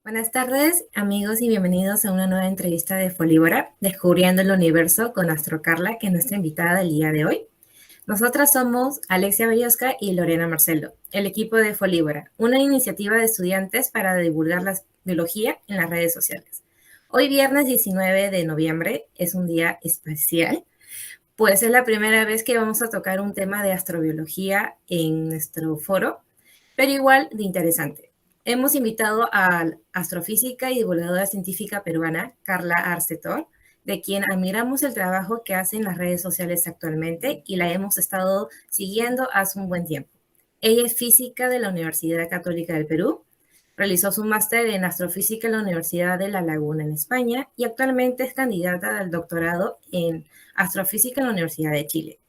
Buenas tardes, amigos, y bienvenidos a una nueva entrevista de Folíbora, Descubriendo el Universo con Astro Carla, que es nuestra invitada del día de hoy. Nosotras somos Alexia Bellosca y Lorena Marcelo, el equipo de Folíbora, una iniciativa de estudiantes para divulgar la biología en las redes sociales. Hoy, viernes 19 de noviembre, es un día especial, pues es la primera vez que vamos a tocar un tema de astrobiología en nuestro foro, pero igual de interesante. Hemos invitado a la astrofísica y divulgadora científica peruana, Carla Arcetor, de quien admiramos el trabajo que hace en las redes sociales actualmente y la hemos estado siguiendo hace un buen tiempo. Ella es física de la Universidad Católica del Perú, realizó su máster en astrofísica en la Universidad de La Laguna en España y actualmente es candidata al doctorado en astrofísica en la Universidad de Chile,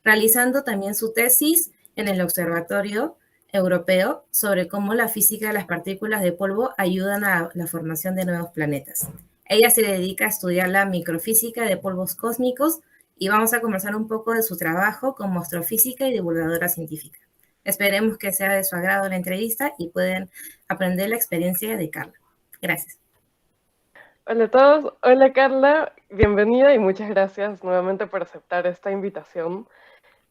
realizando también su tesis en el Observatorio Europeo sobre cómo la física de las partículas de polvo ayudan a la formación de nuevos planetas. Ella se dedica a estudiar la microfísica de polvos cósmicos y vamos a conversar un poco de su trabajo como astrofísica y divulgadora científica. Esperemos que sea de su agrado la entrevista y puedan aprender la experiencia de Carla. Gracias. Hola a todos, hola Carla, bienvenida y muchas gracias nuevamente por aceptar esta invitación.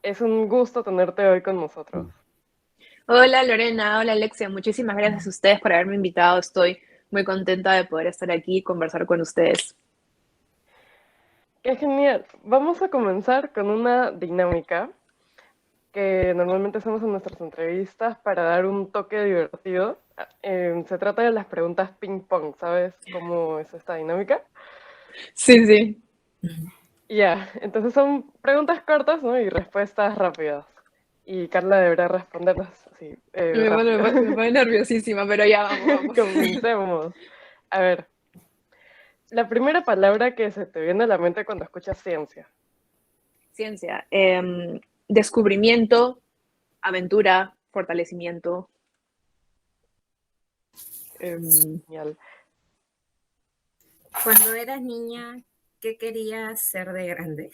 Es un gusto tenerte hoy con nosotros. Hola Lorena, hola Alexia, muchísimas gracias a ustedes por haberme invitado. Estoy muy contenta de poder estar aquí y conversar con ustedes. Qué genial. Vamos a comenzar con una dinámica que normalmente hacemos en nuestras entrevistas para dar un toque divertido. Se trata de las preguntas ping pong, ¿sabes cómo es esta dinámica? Sí, sí. Ya, entonces son preguntas cortas, ¿no? Y respuestas rápidas. Y Carla deberá responderlas así, rápido. Me pone nerviosísima, pero ya vamos. Comencemos. A ver, la primera palabra que se te viene a la mente cuando escuchas ciencia. Ciencia, descubrimiento, aventura, fortalecimiento. Genial. Cuando eras niña, ¿qué querías ser de grande?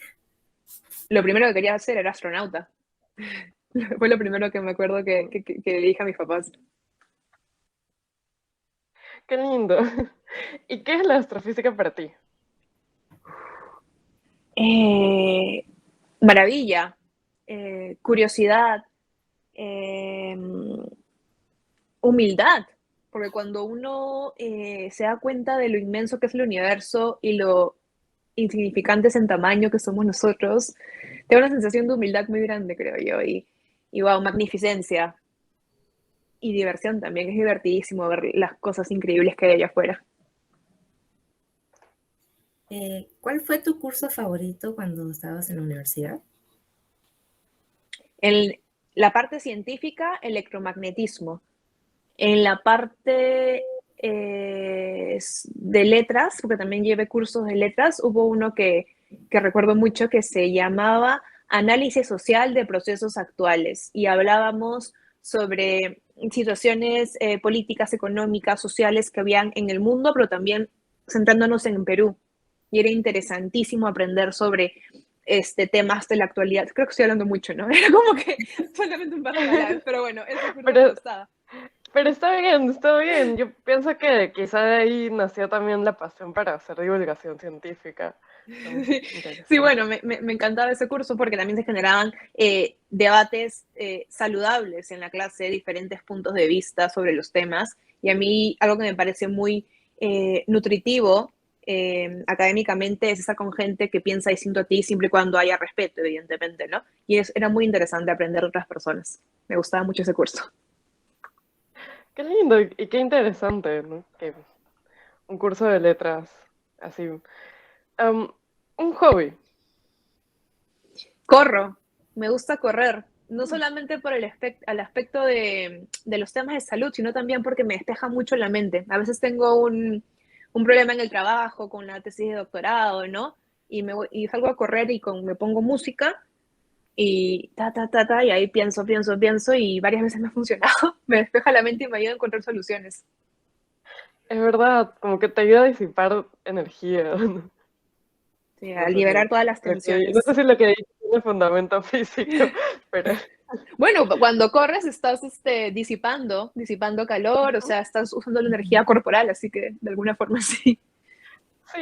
Lo primero que quería hacer era astronauta. Fue lo primero que me acuerdo que le dije a mis papás. Qué lindo. ¿Y qué es la astrofísica para ti? Maravilla, curiosidad, humildad, porque cuando uno se da cuenta de lo inmenso que es el universo y lo insignificantes en tamaño que somos nosotros, te da una sensación de humildad muy grande, creo yo, y wow, magnificencia y diversión también, es divertidísimo ver las cosas increíbles que hay allá afuera. ¿Cuál fue tu curso favorito cuando estabas en la universidad? En la parte científica, electromagnetismo. En la parte de letras, porque también llevé cursos de letras, hubo uno que recuerdo mucho que se llamaba Análisis Social de Procesos Actuales y hablábamos sobre situaciones políticas, económicas, sociales que habían en el mundo, pero también centrándonos en Perú. Y era interesantísimo aprender sobre temas de la actualidad. Creo que estoy hablando mucho, ¿no? Era como que solamente un par de palabras, pero bueno, ese curso me gustaba. Pero está bien, está bien. Yo pienso que quizá de ahí nació también la pasión para hacer divulgación científica. Sí, bueno, me encantaba ese curso porque también se generaban debates saludables en la clase, diferentes puntos de vista sobre los temas. Y a mí algo que me parece muy nutritivo académicamente es estar con gente que piensa distinto a ti siempre y cuando haya respeto, evidentemente, ¿no? Y era muy interesante aprender de otras personas. Me gustaba mucho ese curso. Qué lindo y qué interesante, ¿no? Que un curso de letras así. Un hobby. Corro, me gusta correr, no solamente por el aspecto de los temas de salud, sino también porque me despeja mucho la mente. A veces tengo un problema en el trabajo con la tesis de doctorado, ¿no? Y salgo a correr y me pongo música y y ahí pienso y varias veces me ha funcionado. Me despeja la mente y me ayuda a encontrar soluciones. Es verdad, como que te ayuda a disipar energía. Sí, No a sé liberar todas las no sé tensiones. si lo que dije tiene fundamento físico, pero Bueno, cuando corres estás disipando calor, o sea, estás usando la energía corporal, así que de alguna forma sí. Sí.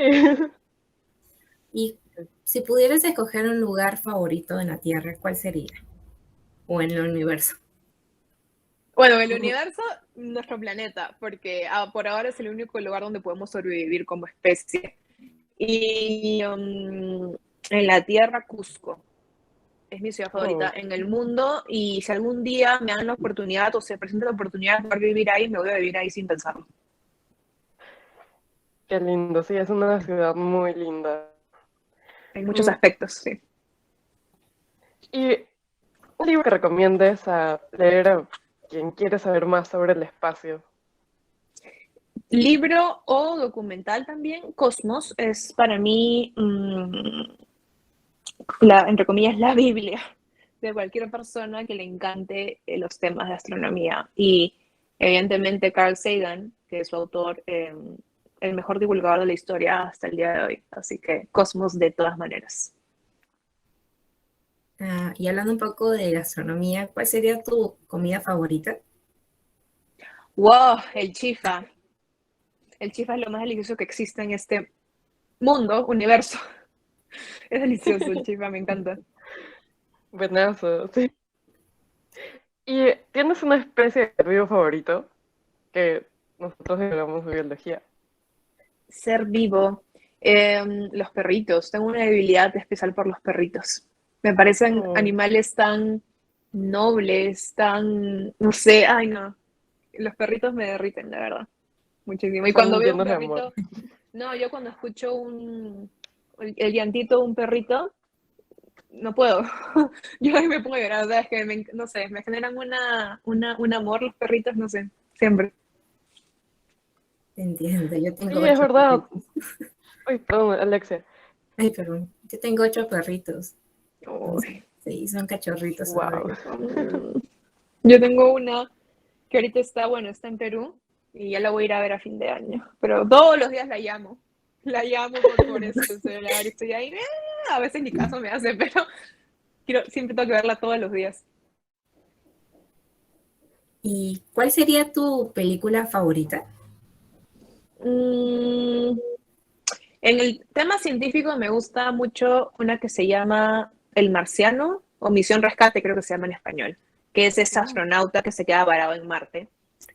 Y si pudieras escoger un lugar favorito en la Tierra, ¿cuál sería? O en el universo. Bueno, el universo, nuestro planeta, porque por ahora es el único lugar donde podemos sobrevivir como especie. Y en la Tierra, Cusco. Es mi ciudad Oh, favorita en el mundo y si algún día me dan la oportunidad o se presenta la oportunidad de poder vivir ahí, me voy a vivir ahí sin pensarlo. qué lindo, sí, es una ciudad muy linda. En muchos Mm, aspectos, sí. Y un libro que recomiendes a leer a quien quiere saber más sobre el espacio. Libro o documental también, Cosmos, es para mí, entre comillas, la Biblia de cualquier persona que le encante los temas de astronomía. Y evidentemente Carl Sagan, que es su autor, el mejor divulgador de la historia hasta el día de hoy. Así que Cosmos de todas maneras. Y hablando un poco de gastronomía, ¿cuál sería tu comida favorita? ¡Wow! El chifa. El chifa es lo más delicioso que existe en este mundo, universo. Es delicioso el chifa, me encanta. Buenazo, sí. ¿Y tienes una especie de vivo favorito? Que nosotros hablamos de biología. Ser vivo. Los perritos. Tengo una debilidad especial por los perritos. Me parecen Oh, animales tan nobles, tan, no sé, ay no. Los perritos me derriten, de verdad. Muchísimo. Y cuando son veo un llenos de amor. perrito, no, yo cuando escucho el llantito de un perrito, no puedo. Yo ahí me pongo a llorar, o sea, es que no sé, me generan un amor los perritos, no sé, siempre. Entiendo, yo tengo Sí, es 8 verdad. perritos. Uy, perdón, Alexia. Ay, perdón, yo tengo 8 perritos. Entonces, Uy, sí, son cachorritos Wow. todavía. yo tengo una que ahorita está, bueno, está en Perú y ya la voy a ir a ver a fin de año, pero todos los días la llamo. La llamo por el celular y estoy ahí, a veces ni caso me hace, pero siempre tengo que verla todos los días. ¿Y cuál sería tu película favorita? Mm, En el tema científico me gusta mucho una que se llama El Marciano o Misión Rescate, creo que se llama en español, que es ese Oh, astronauta que se queda varado en Marte.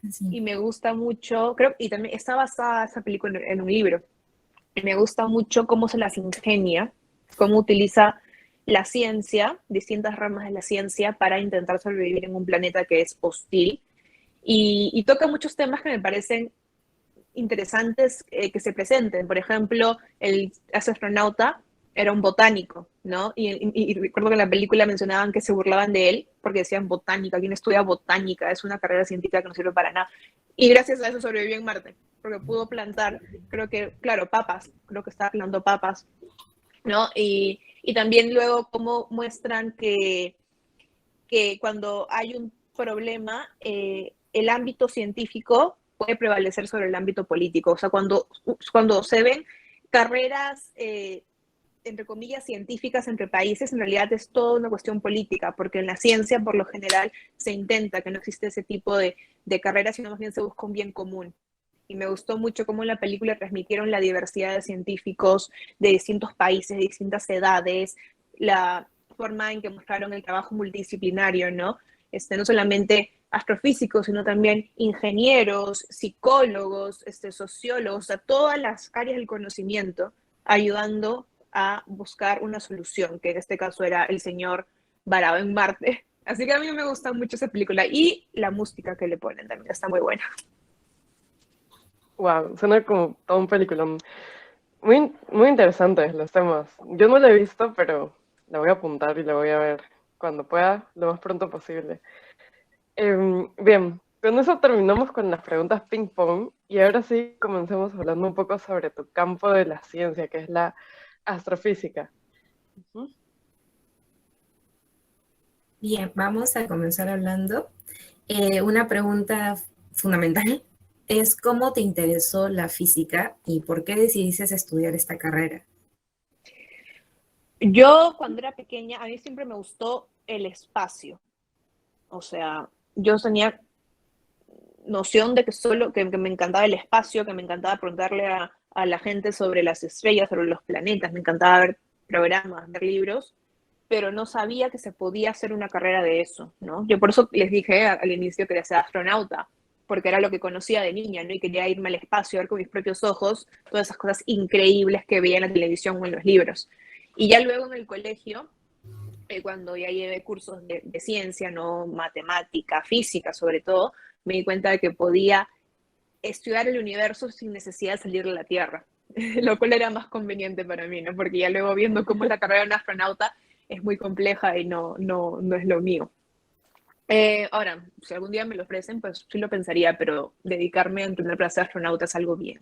Sí. Y me gusta mucho, creo, y también está basada esa película en un libro. Y me gusta mucho cómo se las ingenia, cómo utiliza la ciencia, distintas ramas de la ciencia, para intentar sobrevivir en un planeta que es hostil. Y toca muchos temas que me parecen interesantes que se presenten. Por ejemplo, el astronauta era un botánico, ¿no? Y recuerdo que en la película mencionaban que se burlaban de él porque decían botánica, ¿quién estudia botánica? Es una carrera científica que no sirve para nada. Y gracias a eso sobrevivió en Marte, porque pudo plantar, creo que, claro, papas, creo que estaba plantando papas, ¿no? Y también luego cómo muestran que cuando hay un problema, el ámbito científico puede prevalecer sobre el ámbito político. O sea, cuando se ven carreras, entre comillas, científicas entre países, en realidad es toda una cuestión política, porque en la ciencia, por lo general, se intenta que no existe ese tipo de carreras, sino más bien se busca un bien común. Y me gustó mucho cómo en la película transmitieron la diversidad de científicos de distintos países, de distintas edades, la forma en que mostraron el trabajo multidisciplinario, ¿no? No solamente astrofísicos, sino también ingenieros, psicólogos, sociólogos, o sea, todas las áreas del conocimiento ayudando a buscar una solución, que en este caso era el señor varado en Marte. Así que a mí me gusta mucho esa película y la música que le ponen también está muy buena. wow, suena como todo un peliculón. Muy, muy interesantes los temas. Yo no la he visto, pero la voy a apuntar y la voy a ver cuando pueda, lo más pronto posible. Bien, con eso terminamos con las preguntas ping pong y ahora sí comencemos hablando un poco sobre tu campo de la ciencia, que es la astrofísica. Ujú. Bien, vamos a comenzar hablando. Una pregunta fundamental es ¿cómo te interesó la física y por qué decidiste estudiar esta carrera? Yo cuando era pequeña, a mí siempre me gustó el espacio. O sea, yo tenía noción de que me encantaba el espacio, que me encantaba preguntarle a la gente sobre las estrellas, sobre los planetas, me encantaba ver programas, ver libros, pero no sabía que se podía hacer una carrera de eso, ¿no? Yo por eso les dije al inicio que quería ser astronauta, porque era lo que conocía de niña, ¿no? Y quería irme al espacio a ver con mis propios ojos todas esas cosas increíbles que veía en la televisión o en los libros. Y ya luego en el colegio, cuando ya llevé cursos de ciencia, ¿no? Matemática, física sobre todo, me di cuenta de que podía estudiar el universo sin necesidad de salir de la Tierra, lo cual era más conveniente para mí, ¿no? Porque ya luego viendo cómo es la carrera de un astronauta es muy compleja y no es lo mío. Ahora, si algún día me lo ofrecen, pues sí lo pensaría, pero dedicarme a entrenar para ser astronauta es algo bien,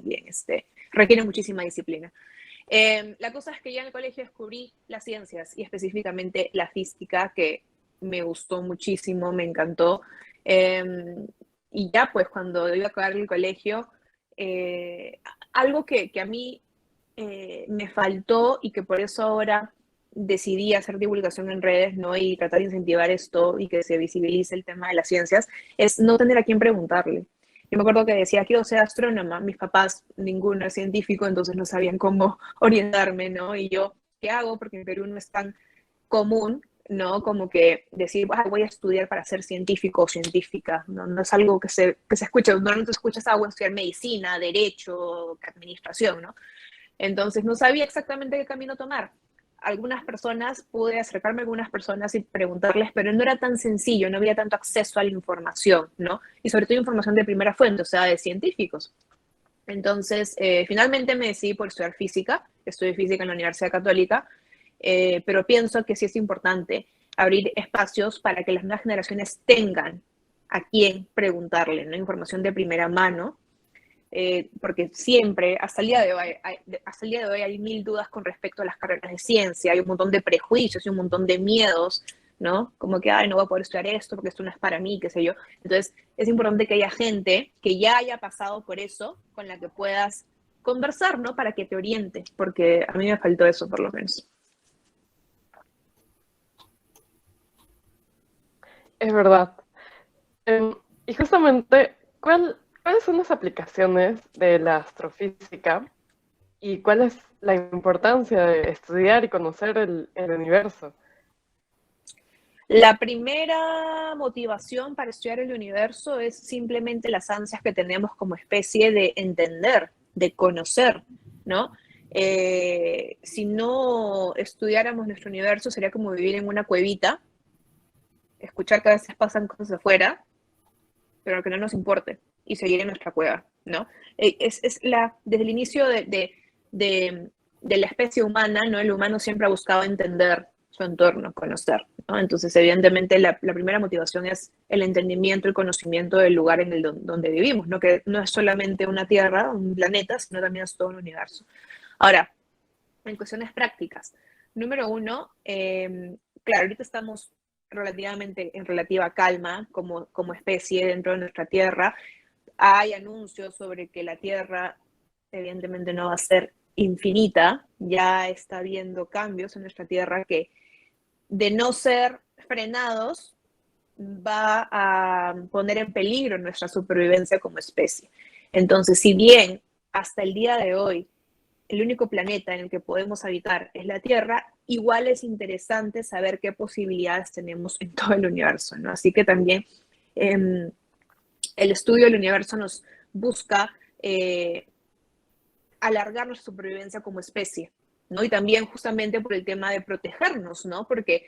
requiere muchísima disciplina. La cosa es que ya en el colegio descubrí las ciencias y específicamente la física, que me gustó muchísimo, me encantó. Y ya pues cuando iba a acabar el colegio, algo que a mí me faltó y que por eso ahora decidí hacer divulgación en redes, ¿no? Y tratar de incentivar esto y que se visibilice el tema de las ciencias, es no tener a quién preguntarle. Yo me acuerdo que decía, quiero ser astrónoma, mis papás, ninguno es científico, entonces no sabían cómo orientarme, ¿no? Y yo, ¿qué hago? Porque en Perú no es tan común, ¿no? Como que decir, ah, voy a estudiar para ser científico o científica, no es algo que se escucha, normalmente escuchas, ah, voy a estudiar medicina, derecho, administración, ¿no? Entonces no sabía exactamente qué camino tomar. Algunas personas, pude acercarme a algunas personas y preguntarles, pero no era tan sencillo, no había tanto acceso a la información, ¿no? Y sobre todo información de primera fuente, o sea, de científicos. Entonces, finalmente me decidí por estudiar física, estudié física en la Universidad Católica, pero pienso que sí es importante abrir espacios para que las nuevas generaciones tengan a quién preguntarle, ¿no? Información de primera mano, porque siempre, hasta el día de hoy, hay mil dudas con respecto a las carreras de ciencia, hay un montón de prejuicios y un montón de miedos, ¿no? Como que, ay, no voy a poder estudiar esto porque esto no es para mí, qué sé yo. Entonces, es importante que haya gente que ya haya pasado por eso, con la que puedas conversar, ¿no? Para que te oriente, porque a mí me faltó eso, por lo menos. Es verdad. Y justamente, ¿cuáles son las aplicaciones de la astrofísica y cuál es la importancia de estudiar y conocer el universo? La primera motivación para estudiar el universo es simplemente las ansias que tenemos como especie de entender, de conocer, ¿no? Si no estudiáramos nuestro universo, sería como vivir en una cuevita, escuchar que a veces pasan cosas afuera, pero que no nos importe, y seguir en nuestra cueva, ¿no? Desde el inicio de la especie humana, ¿no? El humano siempre ha buscado entender su entorno, conocer, ¿no? Entonces, evidentemente, la primera motivación es el entendimiento, el conocimiento del lugar en donde vivimos, ¿no? Que no es solamente una Tierra, un planeta, sino también es todo un universo. Ahora, en cuestiones prácticas, número uno, claro, ahorita estamos relativamente en relativa calma como especie dentro de nuestra Tierra. Hay anuncios sobre que la Tierra evidentemente no va a ser infinita, ya está habiendo cambios en nuestra Tierra que de no ser frenados va a poner en peligro nuestra supervivencia como especie. Entonces, si bien hasta el día de hoy el único planeta en el que podemos habitar es la Tierra, igual es interesante saber qué posibilidades tenemos en todo el universo, ¿no? Así que también el estudio del universo nos busca alargar nuestra supervivencia como especie, ¿no? Y también justamente por el tema de protegernos, ¿no? Porque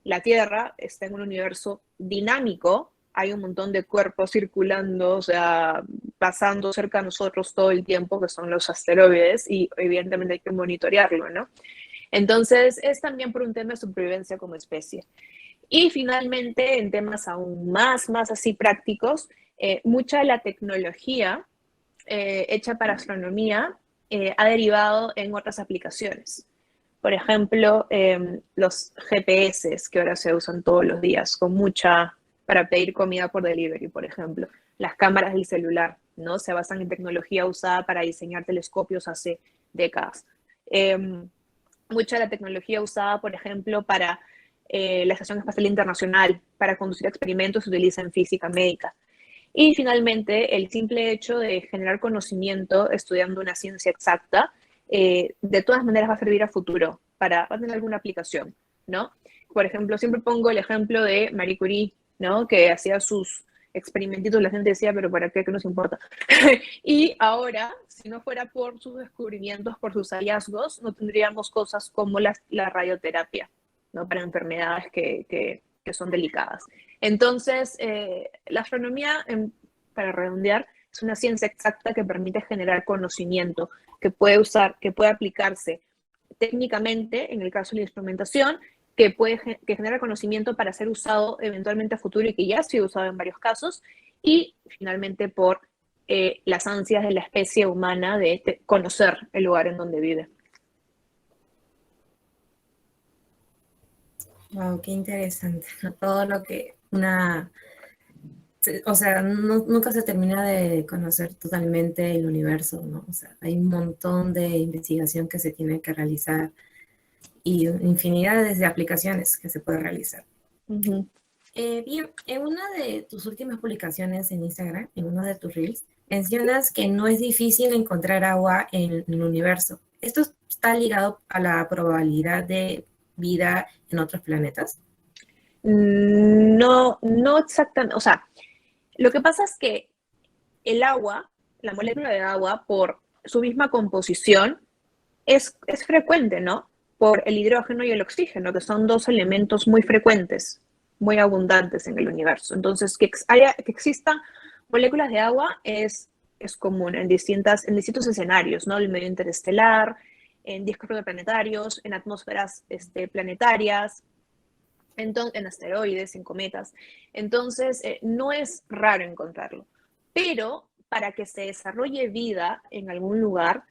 la Tierra está en un universo dinámico, hay un montón de cuerpos circulando, o sea, pasando cerca de nosotros todo el tiempo, que son los asteroides, y evidentemente hay que monitorearlo, ¿no? Entonces, es también por un tema de supervivencia como especie. Y finalmente, en temas aún más así prácticos, mucha de la tecnología hecha para astronomía ha derivado en otras aplicaciones. Por ejemplo, los GPS que ahora se usan todos los días, para pedir comida por delivery, por ejemplo. Las cámaras del celular, ¿no? Se basan en tecnología usada para diseñar telescopios hace décadas. Mucha de la tecnología usada, por ejemplo, para la Estación Espacial Internacional para conducir experimentos se utiliza en física médica. Y finalmente, el simple hecho de generar conocimiento estudiando una ciencia exacta, de todas maneras va a servir a futuro, va a tener alguna aplicación, ¿no? Por ejemplo, siempre pongo el ejemplo de Marie Curie, ¿no? Que hacía sus experimentitos, la gente decía, pero ¿para qué? ¿Qué nos importa? Y ahora, si no fuera por sus descubrimientos, por sus hallazgos, no tendríamos cosas como la radioterapia, ¿no? Para enfermedades que son delicadas. Entonces, la astronomía, para redondear, es una ciencia exacta que permite generar conocimiento, que puede aplicarse técnicamente, en el caso de la instrumentación, que genera conocimiento para ser usado eventualmente a futuro y que ya ha sido usado en varios casos, y finalmente por las ansias de la especie humana de conocer el lugar en donde vive. Wow, qué interesante. Todo lo que o sea, nunca se termina de conocer totalmente el universo, ¿no? O sea, hay un montón de investigación que se tiene que realizar y infinidades de aplicaciones que se puede realizar. Uh-huh. Bien, en una de tus últimas publicaciones en Instagram, en uno de tus reels, mencionas que no es difícil encontrar agua en el universo. ¿Esto está ligado a la probabilidad de vida en otros planetas? No, no exactamente. O sea, lo que pasa es que el agua, la molécula de agua, por su misma composición, es frecuente, ¿no? Por el hidrógeno y el oxígeno, que son dos elementos muy frecuentes, muy abundantes en el universo. Entonces, que existan moléculas de agua es común en distintos escenarios, ¿no? El medio interestelar, en discos protoplanetarios, en atmósferas planetarias, en asteroides, en cometas. Entonces, no es raro encontrarlo. Pero para que se desarrolle vida en algún lugar,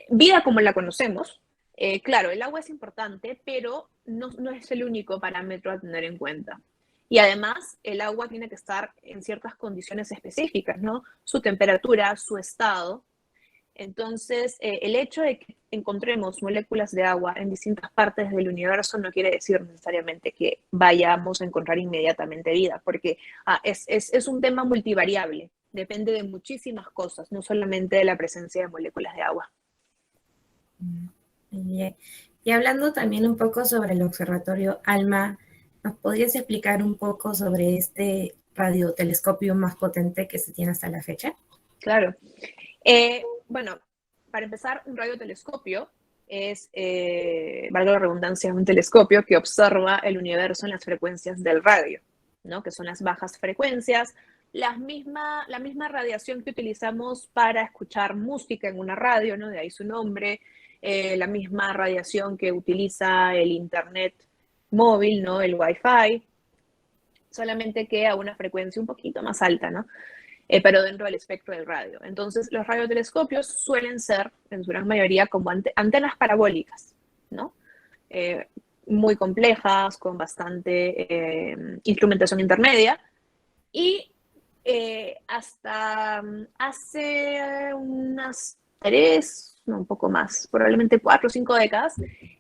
vida como la conocemos, claro, el agua es importante, pero no es el único parámetro a tener en cuenta. Y además, el agua tiene que estar en ciertas condiciones específicas, ¿no? Su temperatura, su estado. Entonces, el hecho de que encontremos moléculas de agua en distintas partes del universo no quiere decir necesariamente que vayamos a encontrar inmediatamente vida, porque es un tema multivariable, depende de muchísimas cosas, no solamente de la presencia de moléculas de agua. Bien. Y hablando también un poco sobre el observatorio ALMA, ¿nos podrías explicar un poco sobre este radiotelescopio más potente que se tiene hasta la fecha? Claro. Bueno, para empezar, un radiotelescopio es, valga la redundancia, un telescopio que observa el universo en las frecuencias del radio, ¿no? Que son las bajas frecuencias, la misma radiación que utilizamos para escuchar música en una radio, ¿no? De ahí su nombre, la misma radiación que utiliza el internet móvil, ¿no? El Wi-Fi, solamente que a una frecuencia un poquito más alta, ¿no? Pero dentro del espectro del radio. Entonces, los radiotelescopios suelen ser, en su gran mayoría, como antenas parabólicas, ¿no? Muy complejas, con bastante instrumentación intermedia, y hasta hace unas 3, no, un poco más, probablemente 4 o 5 décadas,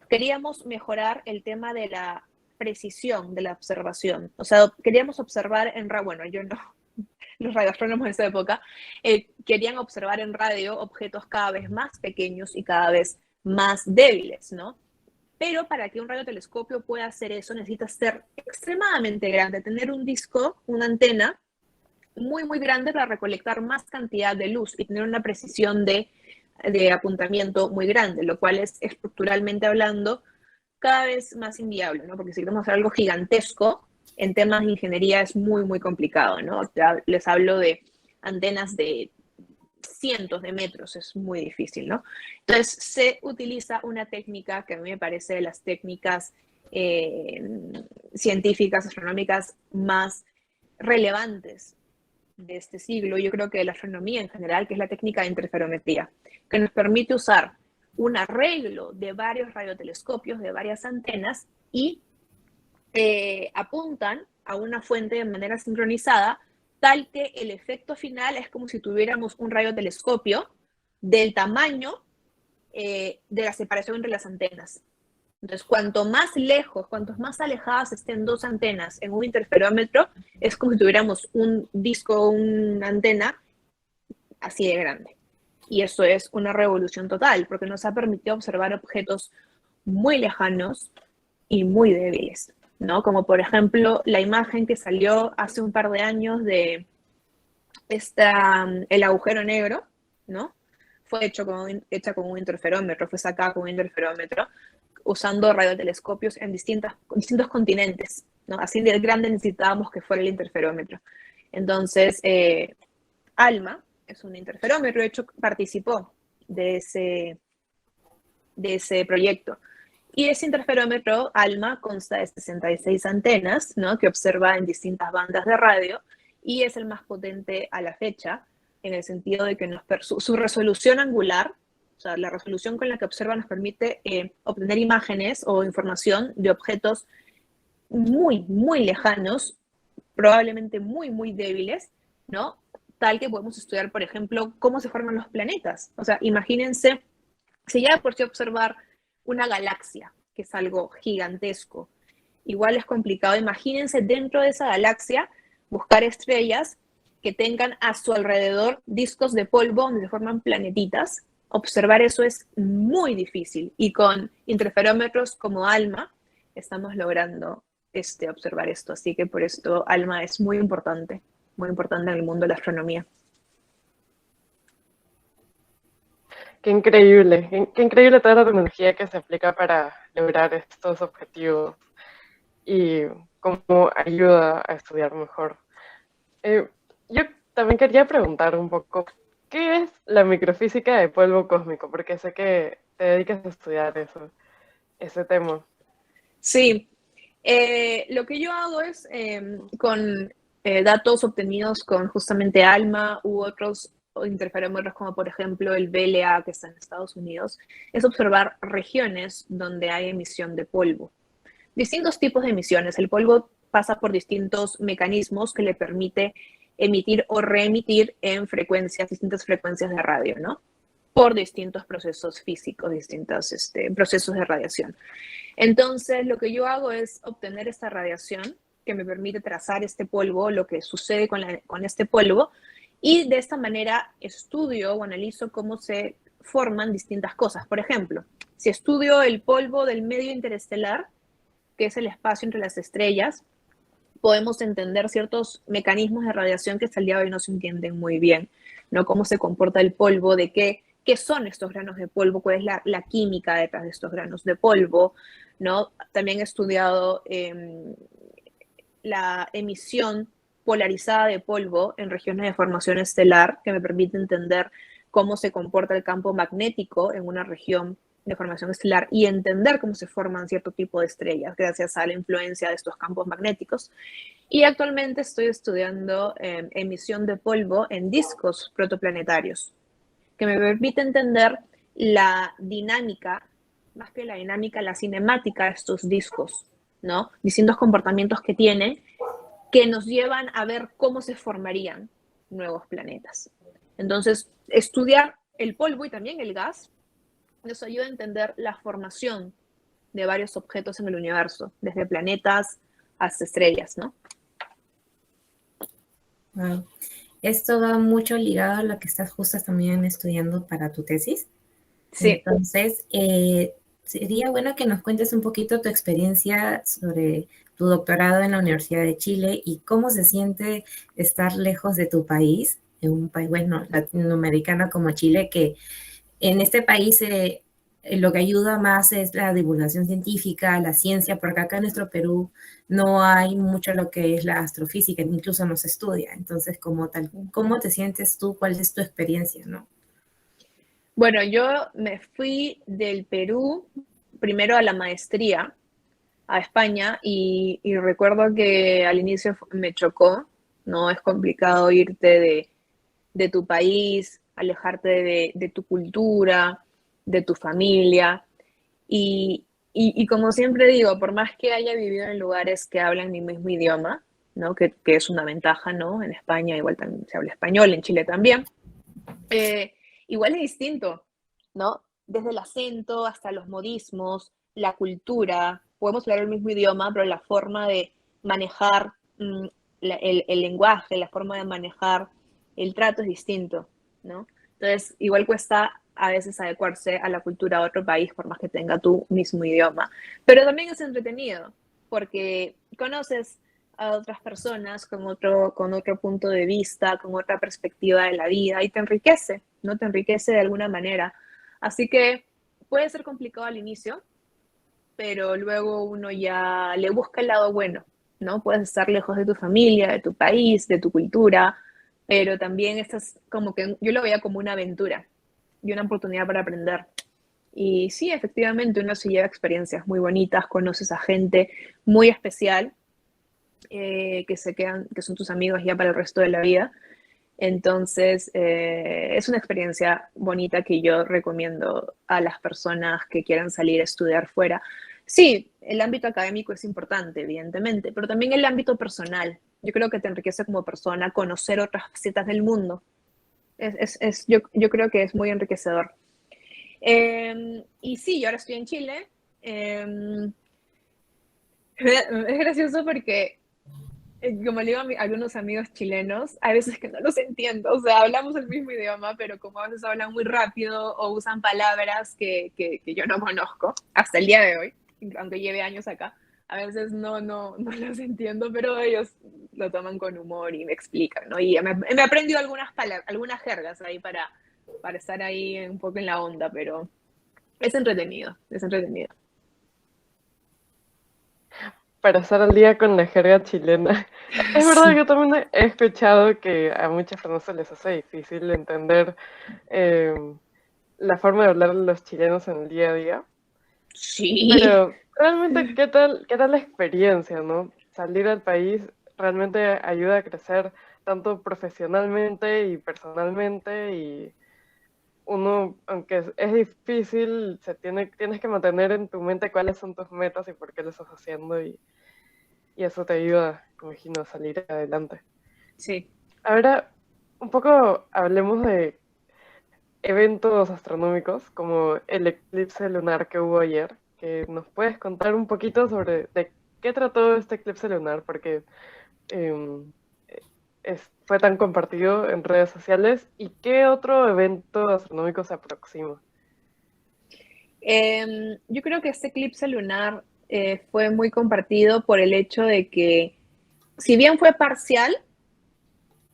queríamos mejorar el tema de la precisión de la observación. O sea, queríamos observar bueno, yo no, los radioastrónomos de esa época, querían observar en radio objetos cada vez más pequeños y cada vez más débiles, ¿no? Pero para que un radiotelescopio pueda hacer eso, necesita ser extremadamente grande, tener un disco, una antena muy, muy grande para recolectar más cantidad de luz y tener una precisión de apuntamiento muy grande, lo cual es estructuralmente hablando cada vez más inviable, ¿no? Porque si queremos hacer algo gigantesco, en temas de ingeniería es muy, muy complicado, ¿no? Les hablo de antenas de cientos de metros, es muy difícil, ¿no? Entonces se utiliza una técnica que a mí me parece de las técnicas científicas, astronómicas más relevantes de este siglo, yo creo que de la astronomía en general, que es la técnica de interferometría, que nos permite usar un arreglo de varios radiotelescopios, de varias antenas, y apuntan a una fuente de manera sincronizada, tal que el efecto final es como si tuviéramos un radiotelescopio del tamaño de la separación entre las antenas. Entonces, cuanto más lejos, cuanto más alejadas estén dos antenas en un interferómetro, es como si tuviéramos un disco, una antena así de grande. Y eso es una revolución total, porque nos ha permitido observar objetos muy lejanos y muy débiles, ¿no? Como por ejemplo la imagen que salió hace un par de años de el agujero negro, ¿no? Fue hecha con un interferómetro, fue sacada con un interferómetro, usando radiotelescopios en distintos continentes, ¿no? Así de grande necesitábamos que fuera el interferómetro. Entonces, ALMA es un interferómetro, de hecho participó de ese proyecto. Y ese interferómetro ALMA consta de 66 antenas, ¿no? Que observa en distintas bandas de radio y es el más potente a la fecha en el sentido de que su resolución angular, o sea, la resolución con la que observa nos permite obtener imágenes o información de objetos muy, muy lejanos, probablemente muy, muy débiles, ¿no? Tal que podemos estudiar, por ejemplo, cómo se forman los planetas. O sea, imagínense, si ya por sí observar una galaxia, que es algo gigantesco, igual es complicado. Imagínense dentro de esa galaxia buscar estrellas que tengan a su alrededor discos de polvo donde se forman planetitas. Observar eso es muy difícil y con interferómetros como ALMA estamos logrando observar esto. Así que por esto ALMA es muy importante en el mundo de la astronomía. Qué increíble toda la tecnología que se aplica para lograr estos objetivos y cómo ayuda a estudiar mejor. Yo también quería preguntar un poco, ¿qué es la microfísica de polvo cósmico? Porque sé que te dedicas a estudiar ese tema. Sí, lo que yo hago es con datos obtenidos con justamente ALMA u otros interferómetros como por ejemplo el VLA que está en Estados Unidos, es observar regiones donde hay emisión de polvo. Distintos tipos de emisiones. El polvo pasa por distintos mecanismos que le permite emitir o reemitir en distintas frecuencias de radio, ¿no? Por distintos procesos físicos, distintos procesos de radiación. Entonces, lo que yo hago es obtener esta radiación que me permite trazar este polvo, lo que sucede con este polvo, y de esta manera estudio o analizo cómo se forman distintas cosas. Por ejemplo, si estudio el polvo del medio interestelar, que es el espacio entre las estrellas, podemos entender ciertos mecanismos de radiación que hasta el día de hoy no se entienden muy bien, ¿no? Cómo se comporta el polvo, de qué son estos granos de polvo, cuál es la química detrás de estos granos de polvo, ¿no? También he estudiado la emisión polarizada de polvo en regiones de formación estelar, que me permite entender cómo se comporta el campo magnético en una región de formación estelar y entender cómo se forman cierto tipo de estrellas gracias a la influencia de estos campos magnéticos. Y actualmente estoy estudiando emisión de polvo en discos protoplanetarios, que me permite entender la dinámica, más que la dinámica, la cinemática de estos discos, ¿no? Distintos comportamientos que tienen que nos llevan a ver cómo se formarían nuevos planetas. Entonces, estudiar el polvo y también el gas nos ayuda a entender la formación de varios objetos en el universo, desde planetas hasta estrellas, ¿no? Wow. Esto va mucho ligado a lo que estás justo también estudiando para tu tesis. Sí. Entonces, sería bueno que nos cuentes un poquito tu experiencia sobre tu doctorado en la Universidad de Chile y cómo se siente estar lejos de tu país, en un país, bueno, latinoamericano como Chile, que en este país lo que ayuda más es la divulgación científica, la ciencia, porque acá en nuestro Perú no hay mucho lo que es la astrofísica, incluso no se estudia. Entonces, como tal, ¿cómo te sientes tú? ¿Cuál es tu experiencia, no? Bueno, yo me fui del Perú primero a la maestría a España y recuerdo que al inicio me chocó, ¿no? Es complicado irte de tu país, alejarte de tu cultura, de tu familia. Y como siempre digo, por más que haya vivido en lugares que hablan mi mismo idioma, ¿no? Que es una ventaja, ¿no? En España igual también se habla español, en Chile también. Igual es distinto, ¿no? Desde el acento hasta los modismos, la cultura, podemos hablar el mismo idioma, pero la forma de manejar el lenguaje, la forma de manejar el trato es distinto, ¿no? Entonces, igual cuesta a veces adecuarse a la cultura de otro país, por más que tenga tu mismo idioma. Pero también es entretenido, porque conoces a otras personas con otro punto de vista, con otra perspectiva de la vida, y te enriquece, ¿no? Te enriquece de alguna manera. Así que puede ser complicado al inicio, pero luego uno ya le busca el lado bueno, ¿no? Puedes estar lejos de tu familia, de tu país, de tu cultura, pero también estás como que yo lo veía como una aventura y una oportunidad para aprender. Y sí, efectivamente, uno se lleva experiencias muy bonitas, conoces a gente muy especial que se quedan, que son tus amigos ya para el resto de la vida. Entonces, es una experiencia bonita que yo recomiendo a las personas que quieran salir a estudiar fuera. Sí, el ámbito académico es importante, evidentemente, pero también el ámbito personal. Yo creo que te enriquece como persona conocer otras facetas del mundo. Yo creo que es muy enriquecedor. Y sí, yo ahora estoy en Chile. Es gracioso porque como le digo a algunos amigos chilenos, hay veces que no los entiendo, o sea, hablamos el mismo idioma, pero como a veces hablan muy rápido o usan palabras que yo no conozco hasta el día de hoy, aunque lleve años acá, a veces no los entiendo, pero ellos lo toman con humor y me explican, ¿no? Y me he aprendido algunas palabras, algunas jergas ahí para estar ahí un poco en la onda, pero es entretenido, es entretenido. Para estar al día con la jerga chilena. Es verdad, Sí. yo también he escuchado que a muchas personas se les hace difícil entender eh, la forma de hablar los chilenos en el día a día. Sí. Pero realmente, qué tal la experiencia, ¿no? Salir al país realmente ayuda a crecer tanto profesionalmente y personalmente y uno, aunque es difícil, tienes que mantener en tu mente cuáles son tus metas y por qué lo estás haciendo y eso te ayuda, me imagino, a salir adelante. Sí. Ahora, un poco hablemos de eventos astronómicos como el eclipse lunar que hubo ayer, que nos puedes contar un poquito sobre de qué trató este eclipse lunar, porque em, fue tan compartido en redes sociales y qué otro evento astronómico se aproxima. Yo creo que este eclipse lunar fue muy compartido por el hecho de que, si bien fue parcial,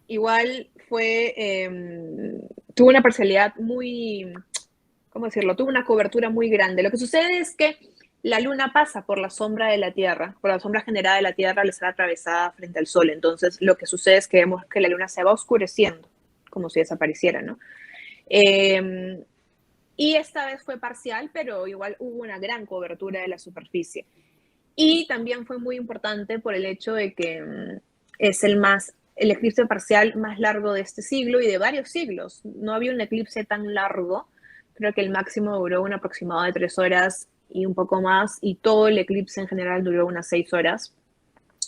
igual tuvo una parcialidad muy, ¿cómo decirlo? Tuvo una cobertura muy grande. Lo que sucede es que la luna pasa por la sombra de la Tierra, por la sombra generada de la Tierra al estar atravesada frente al Sol. Entonces, lo que sucede es que vemos que la luna se va oscureciendo, como si desapareciera, ¿no? Eh, y esta vez fue parcial, pero igual hubo una gran cobertura de la superficie. Y también fue muy importante por el hecho de que es el eclipse parcial más largo de este siglo y de varios siglos. No había un eclipse tan largo. Creo que el máximo duró un aproximado de 3 horas y un poco más, y todo el eclipse en general duró unas 6 horas.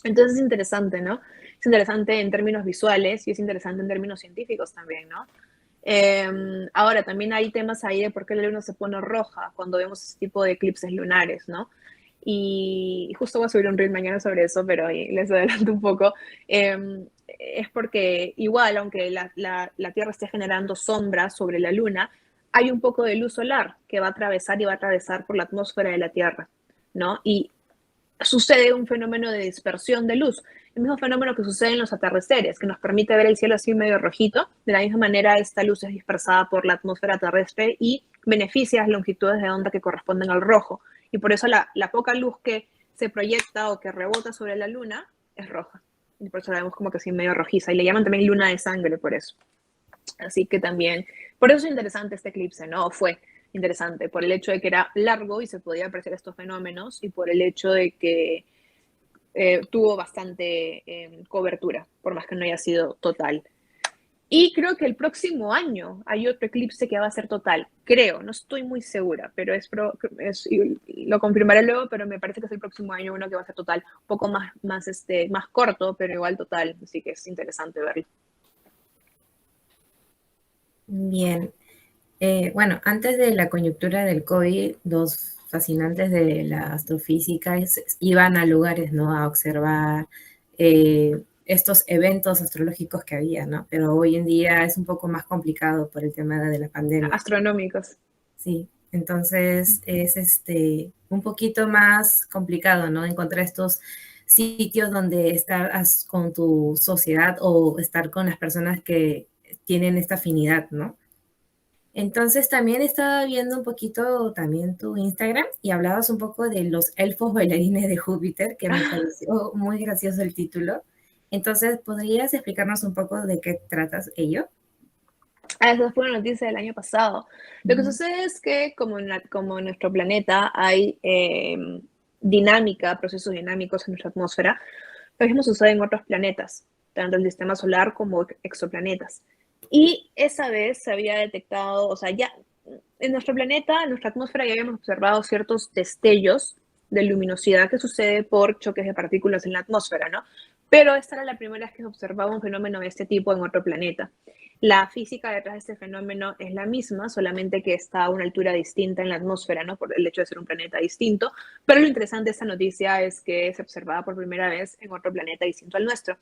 Entonces es interesante, ¿no? Es interesante en términos visuales y es interesante en términos científicos también, ¿no? Ahora, también hay temas ahí de por qué la luna se pone roja cuando vemos este tipo de eclipses lunares, ¿no? Y justo voy a subir un reel mañana sobre eso, pero ahí les adelanto un poco. Es porque igual, aunque la Tierra esté generando sombras sobre la luna, hay un poco de luz solar que va a atravesar y va a atravesar por la atmósfera de la Tierra, ¿no? Y sucede un fenómeno de dispersión de luz, el mismo fenómeno que sucede en los atardeceres, que nos permite ver el cielo así medio rojito. De la misma manera, esta luz es dispersada por la atmósfera terrestre y beneficia las longitudes de onda que corresponden al rojo. Y por eso la poca luz que se proyecta o que rebota sobre la luna es roja. Y por eso la vemos como que así medio rojiza. Y le llaman también luna de sangre por eso. Así que también, por eso es interesante este eclipse, ¿no? Fue interesante, por el hecho de que era largo y se podía apreciar estos fenómenos, y por el hecho de que tuvo bastante cobertura, por más que no haya sido total. Y creo que el próximo año hay otro eclipse que va a ser total. Creo, no estoy muy segura, pero lo confirmaré luego, pero me parece que es el próximo año uno que va a ser total, un poco más corto, pero igual total. Así que es interesante verlo. Bien. Bueno, antes de la coyuntura del COVID, dos fascinantes de la astrofísica iban a lugares, ¿no? A observar estos eventos astrológicos que había, ¿no? Pero hoy en día es un poco más complicado por el tema de la pandemia. Astronómicos. Sí, entonces es un poquito más complicado, ¿no? Encontrar estos sitios donde estar con tu sociedad o estar con las personas que tienen esta afinidad, ¿no? Entonces también estaba viendo un poquito también tu Instagram y hablabas un poco de los elfos bailarines de Júpiter, que me pareció muy gracioso el título. Entonces, ¿podrías explicarnos un poco de qué tratas ello? Esa fue una noticia del año pasado. Lo que sucede es que como en nuestro planeta hay procesos dinámicos en nuestra atmósfera, lo mismo sucede en otros planetas, tanto el sistema solar como exoplanetas. Y esa vez se había detectado, o sea, ya en nuestro planeta, en nuestra atmósfera, ya habíamos observado ciertos destellos de luminosidad que sucede por choques de partículas en la atmósfera, ¿no? Pero esta era la primera vez que se observaba un fenómeno de este tipo en otro planeta. La física detrás de este fenómeno es la misma, solamente que está a una altura distinta en la atmósfera, ¿no? Por el hecho de ser un planeta distinto. Pero lo interesante de esta noticia es que se observaba por primera vez en otro planeta distinto al nuestro.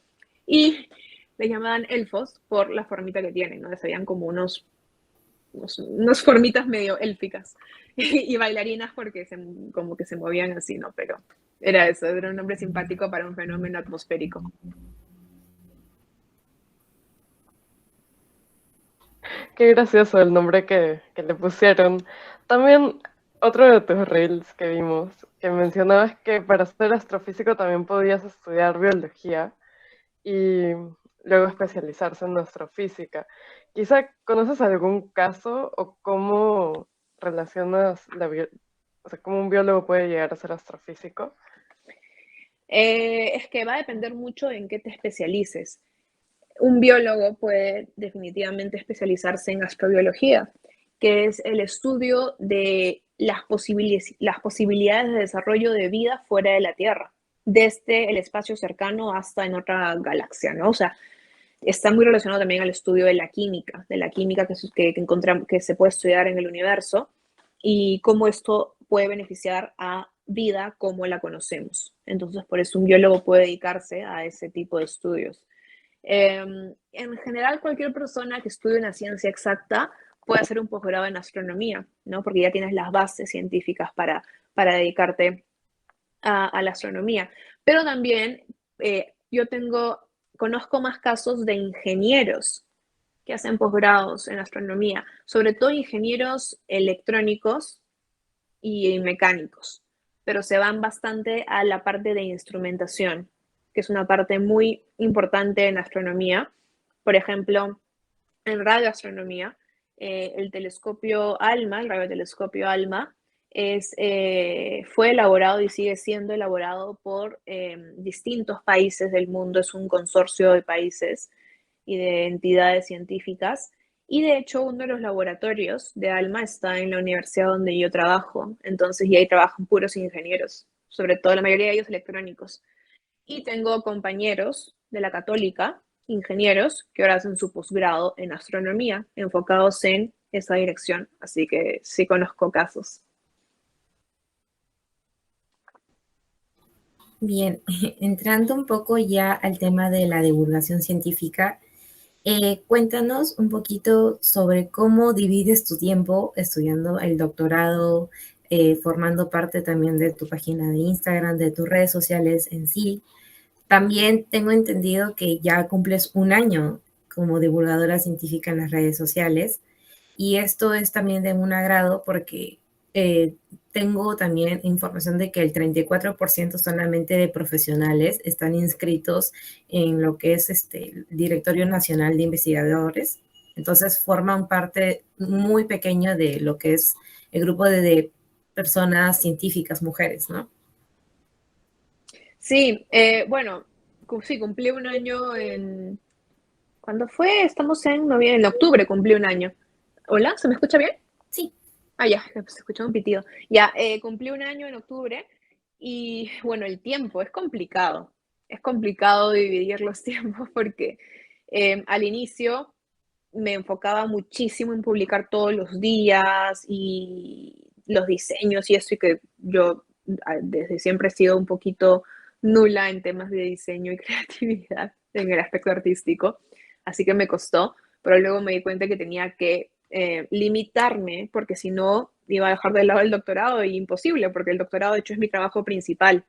Y le llamaban elfos por la formita que tienen, ¿no? Se veían como unas formitas medio élficas. Y bailarinas porque como que se movían así, ¿no? Pero era eso, era un nombre simpático para un fenómeno atmosférico. Qué gracioso el nombre que le pusieron. También otro de tus reels que vimos, que mencionabas que para ser astrofísico también podías estudiar biología y luego especializarse en astrofísica. Quizá conoces algún caso o cómo relacionas o sea, cómo un biólogo puede llegar a ser astrofísico. Es que va a depender mucho en qué te especialices. Un biólogo puede definitivamente especializarse en astrobiología, que es el estudio de las posibilidades de desarrollo de vida fuera de la Tierra, desde el espacio cercano hasta en otra galaxia, ¿no? O sea, está muy relacionado también al estudio de la química que se puede estudiar en el universo y cómo esto puede beneficiar a vida como la conocemos. Entonces, por eso un biólogo puede dedicarse a ese tipo de estudios. En general, cualquier persona que estudie una ciencia exacta puede hacer un posgrado en astronomía, ¿no? Porque ya tienes las bases científicas para dedicarte a la astronomía. Pero también yo conozco más casos de ingenieros que hacen posgrados en astronomía, sobre todo ingenieros electrónicos y mecánicos, pero se van bastante a la parte de instrumentación, que es una parte muy importante en astronomía. Por ejemplo, en radioastronomía, el radiotelescopio ALMA, fue elaborado y sigue siendo elaborado por distintos países del mundo, es un consorcio de países y de entidades científicas. Y de hecho, uno de los laboratorios de ALMA está en la universidad donde yo trabajo, entonces, y ahí trabajan puros ingenieros, sobre todo la mayoría de ellos electrónicos. Y tengo compañeros de la Católica, ingenieros, que ahora hacen su posgrado en astronomía, enfocados en esa dirección, así que sí conozco casos. Bien, entrando un poco ya al tema de la divulgación científica, cuéntanos un poquito sobre cómo divides tu tiempo estudiando el doctorado, formando parte también de tu página de Instagram, de tus redes sociales en sí. También tengo entendido que ya cumples un año como divulgadora científica en las redes sociales y esto es también de un agrado porque tengo también información de que el 34% solamente de profesionales están inscritos en lo que es el Directorio Nacional de Investigadores. Entonces forman parte muy pequeña de lo que es el grupo de personas científicas, mujeres, ¿no? Sí, bueno, sí, cumplí un año ¿Cuándo fue? Estamos en noviembre, en octubre cumplí un año. ¿Hola? ¿Se me escucha bien? Sí. Ah, ya, se escuchó un pitido. Ya, cumplí un año en octubre y bueno, el tiempo es complicado. Es complicado dividir los tiempos porque al inicio me enfocaba muchísimo en publicar todos los días y los diseños y eso, y que yo desde siempre he sido un poquito nula en temas de diseño y creatividad en el aspecto artístico, así que me costó, pero luego me di cuenta que tenía que limitarme, porque si no iba a dejar de lado el doctorado, y imposible, porque el doctorado de hecho es mi trabajo principal,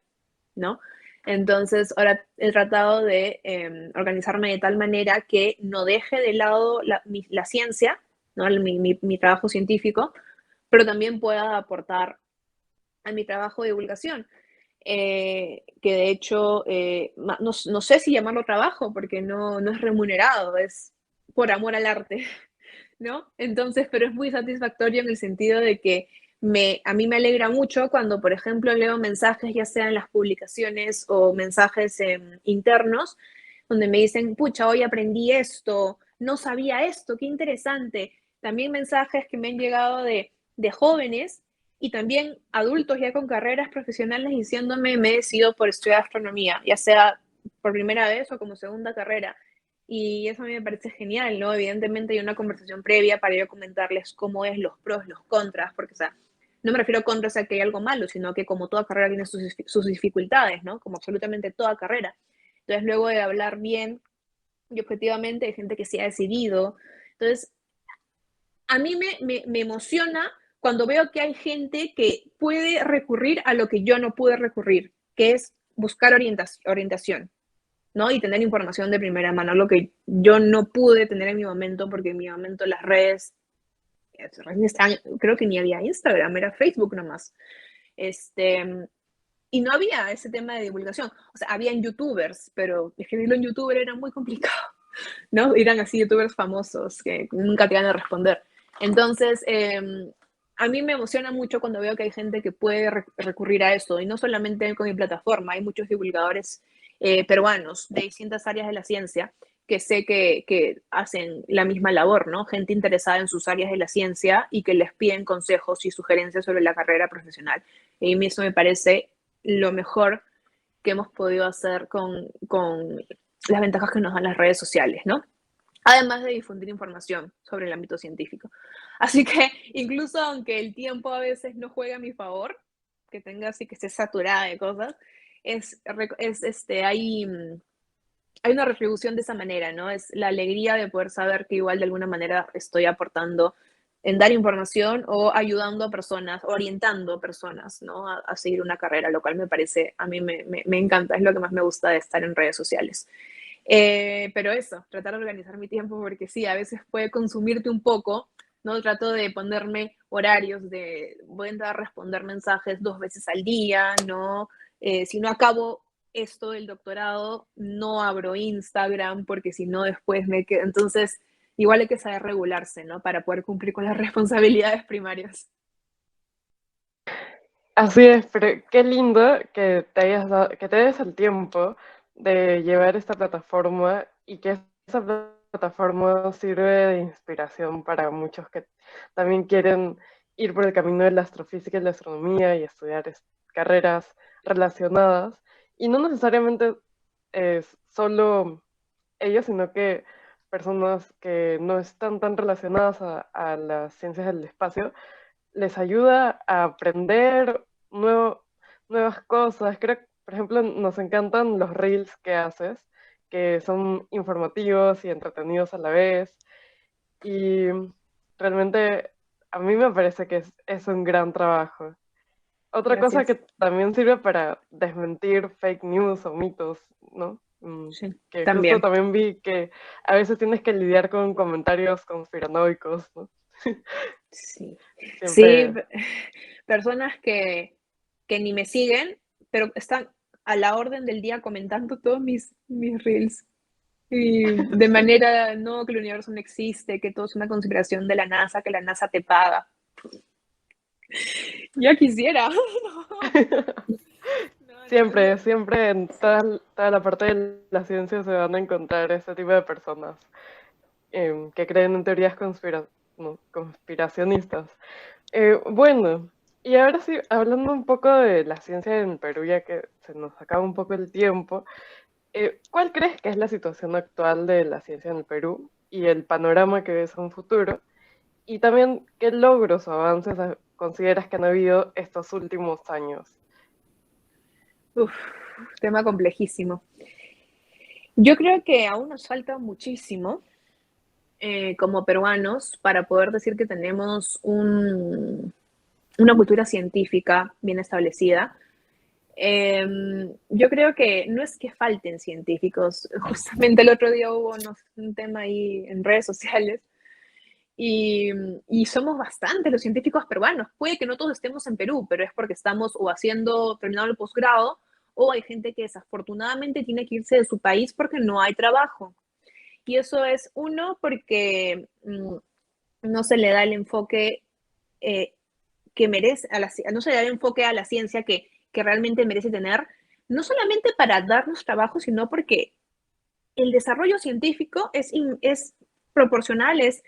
¿no? Entonces, ahora he tratado de organizarme de tal manera que no deje de lado la ciencia, ¿no? Mi trabajo científico, pero también pueda aportar a mi trabajo de divulgación. Que de hecho, no sé si llamarlo trabajo, porque no es remunerado, es por amor al arte, ¿no? Entonces, pero es muy satisfactorio en el sentido de que a mí me alegra mucho cuando, por ejemplo, leo mensajes, ya sean en las publicaciones o mensajes internos, donde me dicen, pucha, hoy aprendí esto, no sabía esto, qué interesante. También mensajes que me han llegado de jóvenes y también adultos ya con carreras profesionales diciéndome, me he decidido por estudiar astronomía, ya sea por primera vez o como segunda carrera. Y eso a mí me parece genial, ¿no? Evidentemente hay una conversación previa para yo comentarles cómo es los pros, los contras, porque, o sea, no me refiero a contras a que hay algo malo, sino que como toda carrera tiene sus dificultades, ¿no? Como absolutamente toda carrera. Entonces, luego de hablar bien y objetivamente, hay gente que se ha decidido. Entonces, a mí me emociona cuando veo que hay gente que puede recurrir a lo que yo no pude recurrir, que es buscar orientación, ¿no? Y tener información de primera mano, lo que yo no pude tener en mi momento, porque en mi momento las redes, creo que ni había Instagram, era Facebook nomás. Y no había ese tema de divulgación. O sea, habían youtubers, pero escribirlo en youtuber era muy complicado, ¿no? Eran así youtubers famosos que nunca te iban a responder. Entonces, a mí me emociona mucho cuando veo que hay gente que puede recurrir a eso, y no solamente con mi plataforma, hay muchos divulgadores peruanos de distintas áreas de la ciencia que sé que hacen la misma labor, ¿no? Gente interesada en sus áreas de la ciencia y que les piden consejos y sugerencias sobre la carrera profesional. Y a mí eso me parece lo mejor que hemos podido hacer con las ventajas que nos dan las redes sociales, ¿no? Además de difundir información sobre el ámbito científico. Así que incluso aunque el tiempo a veces no juega a mi favor, que tenga así que esté saturada de cosas, hay una retribución de esa manera, ¿no? Es la alegría de poder saber que igual de alguna manera estoy aportando en dar información o ayudando a personas, orientando a personas, ¿no? A seguir una carrera, lo cual me parece, a mí me encanta, es lo que más me gusta de estar en redes sociales. Pero eso, tratar de organizar mi tiempo, porque sí, a veces puede consumirte un poco, ¿no? Trato de ponerme horarios voy a entrar a responder mensajes 2 veces al día, ¿no? Si no acabo esto del doctorado, no abro Instagram, porque si no después me quedo. Entonces, igual hay que saber regularse, ¿no? Para poder cumplir con las responsabilidades primarias. Así es, pero qué lindo que que te des el tiempo de llevar esta plataforma y que esa plataforma sirve de inspiración para muchos que también quieren ir por el camino de la astrofísica y la astronomía y estudiar carreras relacionadas. Y no necesariamente es solo ellos, sino que personas que no están tan relacionadas a las ciencias del espacio les ayuda a aprender nuevas cosas. Creo que, por ejemplo, nos encantan los reels que haces, que son informativos y entretenidos a la vez. Y realmente a mí me parece que es un gran trabajo. Otra cosa Gracias. que también sirve para desmentir fake news o mitos, ¿no? Sí, Que justo también. también vi que a veces tienes que lidiar con comentarios conspiranoicos, ¿no? Sí. Sí, Siempre. personas que ni me siguen, pero están a la orden del día comentando todos mis reels. Y de manera, no, que el universo no existe, que todo es una conspiración de la NASA, que la NASA te paga. Ya quisiera. No. Siempre, siempre en toda la parte de la ciencia se van a encontrar este tipo de personas que creen en teorías no, conspiracionistas. Bueno, y ahora sí, hablando un poco de la ciencia en Perú, ya que se nos acaba un poco el tiempo, ¿cuál crees que es la situación actual de la ciencia en el Perú y el panorama que ves a un futuro? Y también, ¿qué logros o avances consideras que han habido estos últimos años? Uf, tema complejísimo. Yo creo que aún nos falta muchísimo como peruanos para poder decir que tenemos una cultura científica bien establecida. Yo creo que no es que falten científicos, justamente el otro día hubo un tema ahí en redes sociales y, y somos bastantes los científicos peruanos. Puede que no todos estemos en Perú, pero es porque estamos o terminado el posgrado, o hay gente que desafortunadamente tiene que irse de su país porque no hay trabajo. Y eso es uno porque no se le da el enfoque eh, que merece, no se le da el enfoque a la ciencia que realmente merece tener, no solamente para darnos trabajo, sino porque el desarrollo científico es proporcional, es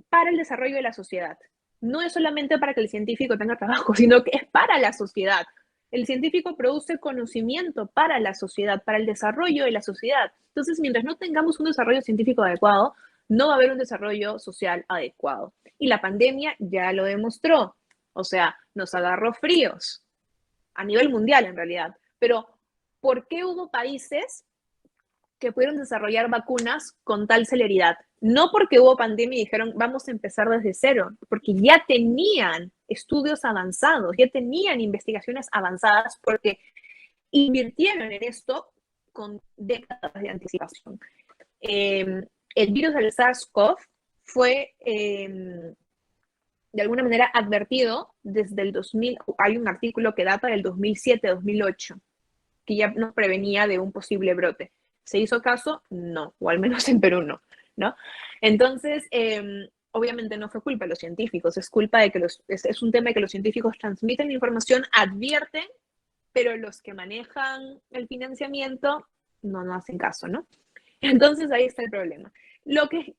para el desarrollo de la sociedad. No es solamente para que el científico tenga trabajo, sino que es para la sociedad. El científico produce conocimiento para la sociedad, para el desarrollo de la sociedad. Entonces, mientras no tengamos un desarrollo científico adecuado, no va a haber un desarrollo social adecuado. Y la pandemia ya lo demostró. O sea, nos agarró fríos a nivel mundial en realidad. Pero, ¿por qué hubo países que pudieron desarrollar vacunas con tal celeridad? No porque hubo pandemia y dijeron vamos a empezar desde cero, porque ya tenían estudios avanzados, ya tenían investigaciones avanzadas, porque invirtieron en esto con décadas de anticipación. El virus del SARS-CoV fue de alguna manera advertido desde el 2000, hay un artículo que data del 2007-2008, que ya nos prevenía de un posible brote. ¿Se hizo caso? No, o al menos en Perú no, ¿no? Entonces, obviamente no fue culpa de los científicos, es culpa de que es un tema de que los científicos transmiten información, advierten, pero los que manejan el financiamiento no hacen caso, ¿no? Entonces ahí está el problema.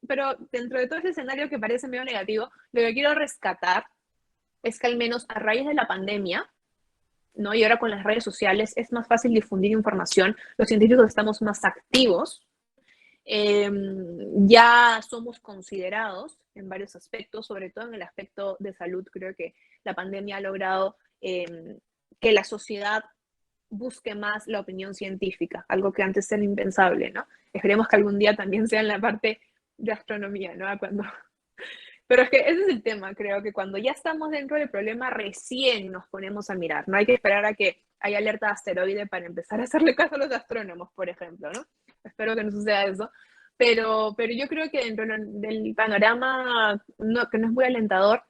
Pero dentro de todo ese escenario que parece medio negativo, lo que quiero rescatar es que al menos a raíz de la pandemia, ¿no? Y ahora con las redes sociales es más fácil difundir información, los científicos estamos más activos, ya somos considerados en varios aspectos, sobre todo en el aspecto de salud. Creo que la pandemia ha logrado que la sociedad busque más la opinión científica, algo que antes era impensable, ¿no? Esperemos que algún día también sea en la parte de astronomía, ¿no? Pero es que ese es el tema, creo que cuando ya estamos dentro del problema, recién nos ponemos a mirar. No hay que esperar a que haya alerta de asteroide para empezar a hacerle caso a los astrónomos, por ejemplo, ¿no? Espero que no suceda eso. Pero yo creo que dentro del panorama, que no es muy alentador,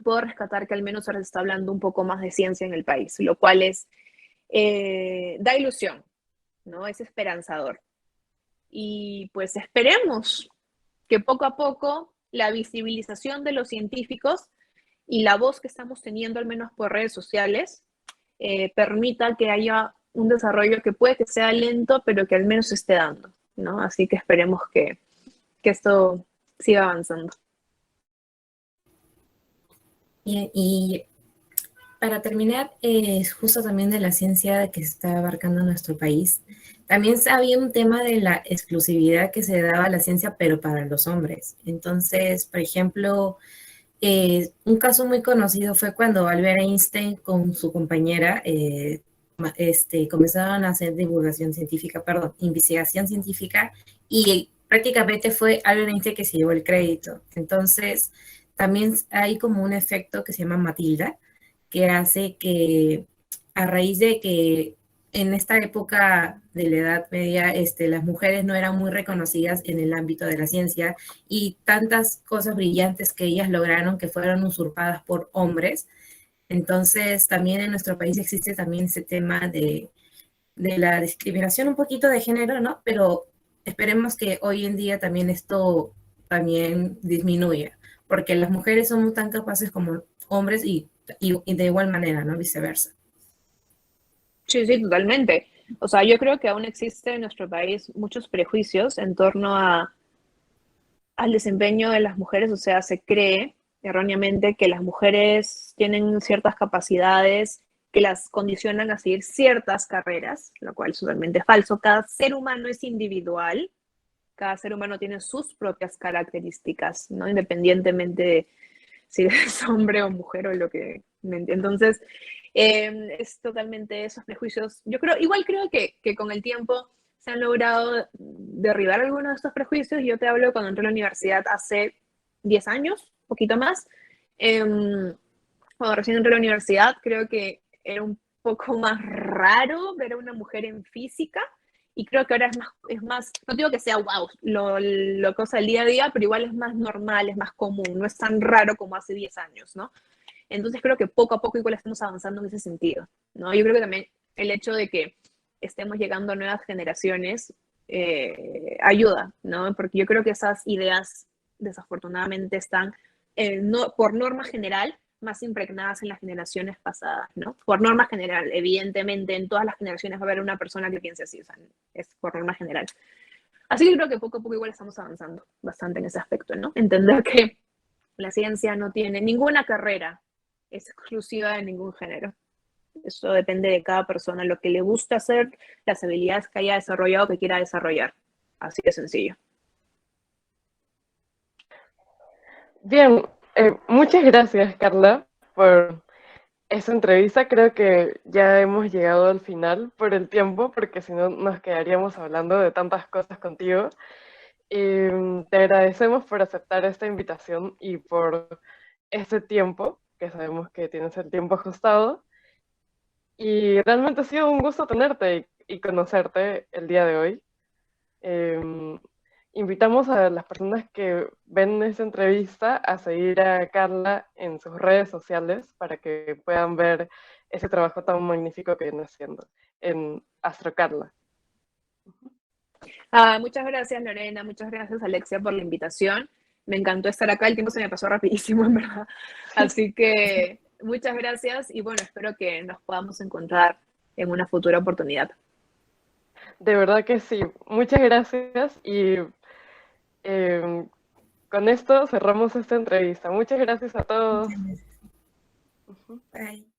puedo rescatar que al menos ahora se está hablando un poco más de ciencia en el país, lo cual da ilusión, ¿no? Es esperanzador. Y pues esperemos que poco a poco la visibilización de los científicos y la voz que estamos teniendo, al menos por redes sociales, permita que haya un desarrollo que puede que sea lento, pero que al menos se esté dando, ¿no? Así que esperemos que esto siga avanzando. Y para terminar, justo también de la ciencia que está abarcando nuestro país, también había un tema de la exclusividad que se daba a la ciencia, pero para los hombres. Entonces, por ejemplo, un caso muy conocido fue cuando Albert Einstein con su compañera comenzaron a hacer divulgación científica, perdón, investigación científica, y prácticamente fue Albert Einstein que se llevó el crédito. Entonces, también hay como un efecto que se llama Matilda, que hace que a raíz de que en esta época de la Edad Media, las mujeres no eran muy reconocidas en el ámbito de la ciencia y tantas cosas brillantes que ellas lograron que fueron usurpadas por hombres. Entonces, también en nuestro país existe también ese tema de la discriminación un poquito de género, ¿no? Pero esperemos que hoy en día también esto también disminuya, porque las mujeres somos tan capaces como hombres y de igual manera, ¿no? Viceversa. Sí, sí, totalmente. O sea, yo creo que aún existe en nuestro país muchos prejuicios en torno al desempeño de las mujeres. O sea, se cree erróneamente que las mujeres tienen ciertas capacidades que las condicionan a seguir ciertas carreras, lo cual es totalmente falso. Cada ser humano es individual, cada ser humano tiene sus propias características, ¿no? Independientemente de si eres hombre o mujer o lo que... Entonces, es totalmente esos prejuicios. Yo creo, igual creo que con el tiempo se han logrado derribar algunos de estos prejuicios. Yo te hablo cuando entré a la universidad hace 10 años, poquito más. Cuando recién entré a la universidad, creo que era un poco más raro ver a una mujer en física. Y creo que ahora es más, no digo que sea wow, lo cosa del día a día, pero igual es más normal, es más común, no es tan raro como hace 10 años, ¿no? Entonces creo que poco a poco igual estamos avanzando en ese sentido, ¿no? Yo creo que también el hecho de que estemos llegando a nuevas generaciones ayuda, ¿no? Porque yo creo que esas ideas desafortunadamente están, no, por norma general, más impregnadas en las generaciones pasadas, ¿no? Por norma general, evidentemente en todas las generaciones va a haber una persona que piense así, o sea, es por norma general. Así que creo que poco a poco igual estamos avanzando bastante en ese aspecto, ¿no? Entender que la ciencia no tiene ninguna carrera es exclusiva de ningún género. Eso depende de cada persona, lo que le gusta hacer, las habilidades que haya desarrollado, que quiera desarrollar. Así de sencillo. Bien, muchas gracias, Carla, por esta entrevista. Creo que ya hemos llegado al final por el tiempo, porque si no nos quedaríamos hablando de tantas cosas contigo. Y te agradecemos por aceptar esta invitación y por este tiempo, que sabemos que tienes el tiempo ajustado. Y realmente ha sido un gusto tenerte y conocerte el día de hoy. Eh, Invitamos a las personas que ven esta entrevista a seguir a Carla en sus redes sociales para que puedan ver ese trabajo tan magnífico que viene haciendo en AstroCarla. Muchas gracias, Lorena. Muchas gracias, Alexia, por la invitación. Me encantó estar acá. El tiempo se me pasó rapidísimo, en verdad. Así que muchas gracias y bueno, espero que nos podamos encontrar en una futura oportunidad. De verdad que sí. Muchas gracias y con esto cerramos esta entrevista. Muchas gracias a todos. Muchas gracias. Bye.